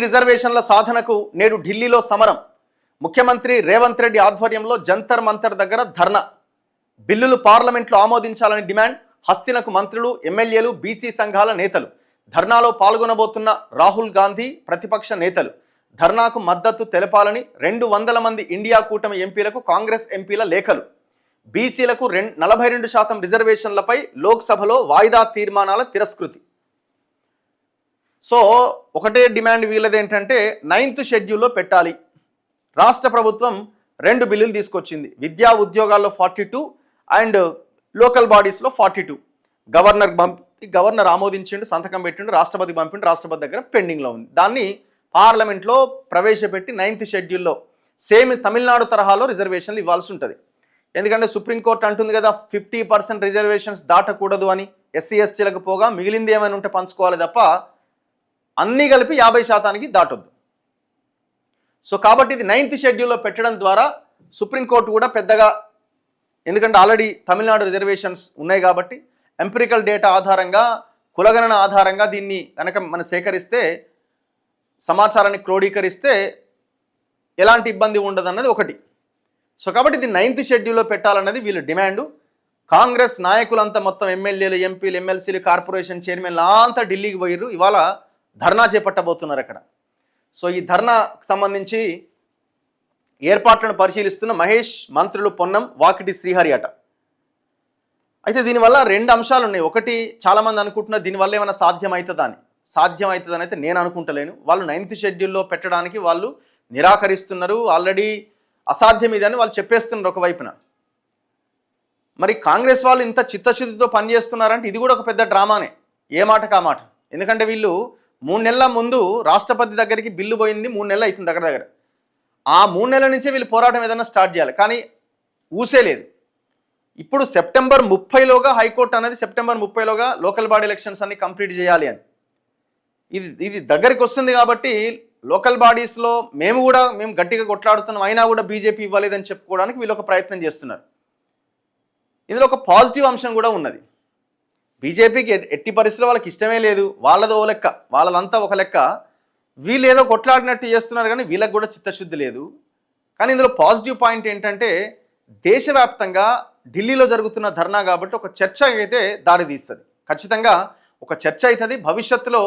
రిజర్వేషన్ల సాధనకు నేడు ఢిల్లీలో సమరం. ముఖ్యమంత్రి రేవంత్ రెడ్డి ఆధ్వర్యంలో జంతర్ మంతర్ దగ్గర ధర్నా. బిల్లులు పార్లమెంట్లో ఆమోదించాలని డిమాండ్. హస్తినకు మంత్రులు, ఎమ్మెల్యేలు, బీసీ సంఘాల నేతలు. ధర్నాలో పాల్గొనబోతున్న రాహుల్ గాంధీ, ప్రతిపక్ష నేతలు. ధర్నాకు మద్దతు తెలపాలని 200 మంది ఇండియా కూటమి ఎంపీలకు కాంగ్రెస్ ఎంపీల లేఖలు. బీసీలకు 42% రిజర్వేషన్లపై లోక్సభలో వాయిదా తీర్మానాల తిరస్కృతి. సో ఒకటే డిమాండ్ వీళ్ళది ఏంటంటే 9th షెడ్యూల్లో పెట్టాలి. రాష్ట్ర ప్రభుత్వం 2 బిల్లులు తీసుకొచ్చింది. విద్యా ఉద్యోగాల్లో 42 అండ్ లోకల్ బాడీస్లో 42. గవర్నర్ ఆమోదించిండు, సంతకం పెట్టిండు, రాష్ట్రపతి పంపిండు, రాష్ట్రపతి దగ్గర పెండింగ్లో ఉంది. దాన్ని పార్లమెంట్లో ప్రవేశపెట్టి 9th షెడ్యూల్లో సేమ్ తమిళనాడు తరహాలో రిజర్వేషన్లు ఇవ్వాల్సి ఉంటుంది. ఎందుకంటే సుప్రీంకోర్టు అంటుంది కదా 50% రిజర్వేషన్స్ దాటకూడదు అని. ఎస్సీ ఎస్టీలకు పోగా మిగిలింది ఏమైనా ఉంటే పంచుకోవాలి తప్ప అన్నీ కలిపి 50% దాటొద్దు. సో కాబట్టి ఇది 9th షెడ్యూల్లో పెట్టడం ద్వారా సుప్రీంకోర్టు కూడా పెద్దగా, ఎందుకంటే ఆల్రెడీ తమిళనాడు రిజర్వేషన్స్ ఉన్నాయి కాబట్టి ఎంపిరికల్ డేటా ఆధారంగా, కులగణన ఆధారంగా దీన్ని కనుక మనం సేకరిస్తే, సమాచారాన్ని క్రోడీకరిస్తే ఎలాంటి ఇబ్బంది ఉండదు అన్నది ఒకటి. సో కాబట్టి ఇది 9th షెడ్యూల్లో పెట్టాలన్నది వీళ్ళు డిమాండు. కాంగ్రెస్ నాయకులంతా మొత్తం ఎమ్మెల్యేలు, ఎంపీలు, ఎమ్మెల్సీలు, కార్పొరేషన్ చైర్మన్లు అంతా ఢిల్లీకి పోయిర్రు. ఇవాళ ధర్నా చేపట్టబోతున్నారు అక్కడ. సో ఈ ధర్నాకు సంబంధించి ఏర్పాట్లను పరిశీలిస్తున్న మహేష్, మంత్రులు పొన్నం, వాకిటి శ్రీహరి అట. అయితే దీనివల్ల 2 అంశాలు ఉన్నాయి. ఒకటి, చాలామంది అనుకుంటున్నారు దీనివల్ల ఏమైనా సాధ్యమవుతుందని అయితే నేను అనుకుంటలేను. వాళ్ళు 9th షెడ్యూల్లో పెట్టడానికి వాళ్ళు నిరాకరిస్తున్నారు. ఆల్రెడీ అసాధ్యం ఇదని వాళ్ళు చెప్పేస్తున్నారు ఒకవైపున. మరి కాంగ్రెస్ వాళ్ళు ఇంత చిత్తశుద్ధితో పనిచేస్తున్నారంటే ఇది కూడా ఒక పెద్ద డ్రామానే, ఏ మాట కా మాట. ఎందుకంటే వీళ్ళు 3 నెలల ముందు రాష్ట్రపతి దగ్గరికి బిల్లు పోయింది, 3 నెలలు అవుతుంది దగ్గర. ఆ 3 నెలల నుంచే వీళ్ళు పోరాటం ఏదైనా స్టార్ట్ చేయాలి, కానీ ఊసే లేదు. ఇప్పుడు సెప్టెంబర్ 30లోగా హైకోర్టు అనేది సెప్టెంబర్ 30లోగా లోకల్ బాడీ ఎలక్షన్స్ అన్ని కంప్లీట్ చేయాలి అని. ఇది దగ్గరికి వస్తుంది కాబట్టి లోకల్ బాడీస్లో మేము గట్టిగా కొట్లాడుతున్నాం, అయినా కూడా బీజేపీ ఇవ్వలేదని చెప్పుకోవడానికి వీళ్ళు ఒక ప్రయత్నం చేస్తున్నారు. ఇందులో ఒక పాజిటివ్ అంశం కూడా ఉన్నది. బీజేపీకి ఎట్టి పరిస్థితుల్లో వాళ్ళకి ఇష్టమే లేదు, వాళ్ళదో ఓ లెక్క, వాళ్ళదంతా ఒక లెక్క. వీళ్ళు ఏదో కొట్లాడినట్టు చేస్తున్నారు కానీ వీళ్ళకి కూడా చిత్తశుద్ధి లేదు. కానీ ఇందులో పాజిటివ్ పాయింట్ ఏంటంటే దేశవ్యాప్తంగా ఢిల్లీలో జరుగుతున్న ధర్నా కాబట్టి ఒక చర్చ అయితే దారితీస్తుంది. ఖచ్చితంగా ఒక చర్చ అవుతుంది. భవిష్యత్తులో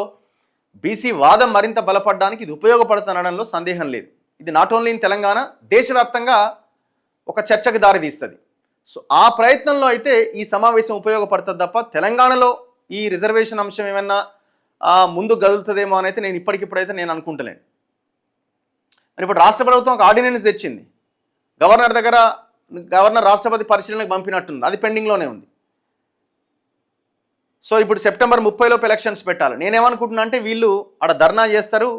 బీసీ వాదం మరింత బలపడడానికి ఇది ఉపయోగపడుతుందనడంలో సందేహం లేదు. ఇది నాట్ ఓన్లీ ఇన్ తెలంగాణ, దేశవ్యాప్తంగా ఒక చర్చకు దారితీస్తుంది. సో ఆ ప్రయత్నంలో అయితే ఈ సమావేశం ఉపయోగపడుతుంది తప్ప తెలంగాణలో ఈ రిజర్వేషన్ అంశం ఏమన్నా ముందు గదులుతుందేమో అని అయితే నేను ఇప్పటికిప్పుడైతే నేను అనుకుంటలేను. మరి ఇప్పుడు రాష్ట్ర ప్రభుత్వం ఒక ఆర్డినెన్స్ తెచ్చింది, గవర్నర్ రాష్ట్రపతి పరిశీలనకు పంపినట్టుంది, అది పెండింగ్లోనే ఉంది. సో ఇప్పుడు సెప్టెంబర్ 30లోపు ఎలక్షన్స్ పెట్టాలి. నేనేమనుకుంటున్నా అంటే వీళ్ళు ఆడ ధర్నా చేస్తారు,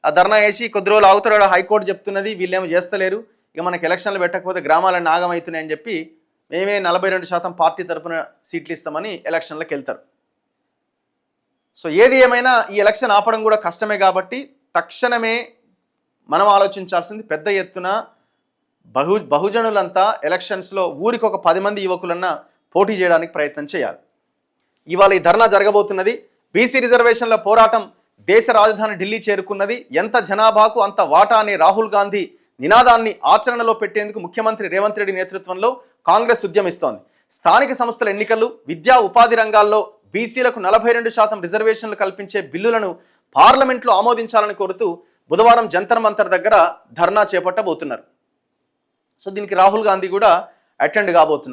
ఆ ధర్నా చేసి కొద్ది రోజులు అవుతారు, హైకోర్టు చెప్తున్నది, వీళ్ళేమో చేస్తలేరు, ఇక మనకి ఎలక్షన్లు పెట్టకపోతే గ్రామాలన్నీ ఆగమవుతున్నాయని చెప్పి మేమే 42% పార్టీ తరఫున సీట్లు ఇస్తామని ఎలక్షన్లకు వెళ్తారు. సో ఏది ఏమైనా ఈ ఎలక్షన్ ఆపడం కూడా కష్టమే కాబట్టి తక్షణమే మనం ఆలోచించాల్సింది పెద్ద ఎత్తున బహుజనులంతా ఎలక్షన్స్లో ఊరికి ఒక 10 మంది యువకులన్నా పోటీ చేయడానికి ప్రయత్నం చేయాలి. ఇవాళ ఈ ధర్నా జరగబోతున్నది. బీసీ రిజర్వేషన్ల పోరాటం దేశ రాజధాని ఢిల్లీ చేరుకున్నది. ఎంత జనాభాకు అంత వాటా అనే రాహుల్ గాంధీ నినాదాన్ని ఆచరణలో పెట్టేందుకు ముఖ్యమంత్రి రేవంత్ రెడ్డి నేతృత్వంలో కాంగ్రెస్ ఉద్యమిస్తోంది. స్థానిక సంస్థల ఎన్నికలు, విద్యా ఉపాధి రంగాల్లో బీసీలకు 42% రిజర్వేషన్లు కల్పించే బిల్లులను పార్లమెంట్లో ఆమోదించాలని కోరుతూ బుధవారం జంతర్ మంతర్ దగ్గర ధర్నా చేపట్టబోతున్నారు. సో దీనికి రాహుల్ గాంధీ కూడా అటెండ్ కాబోతున్నారు.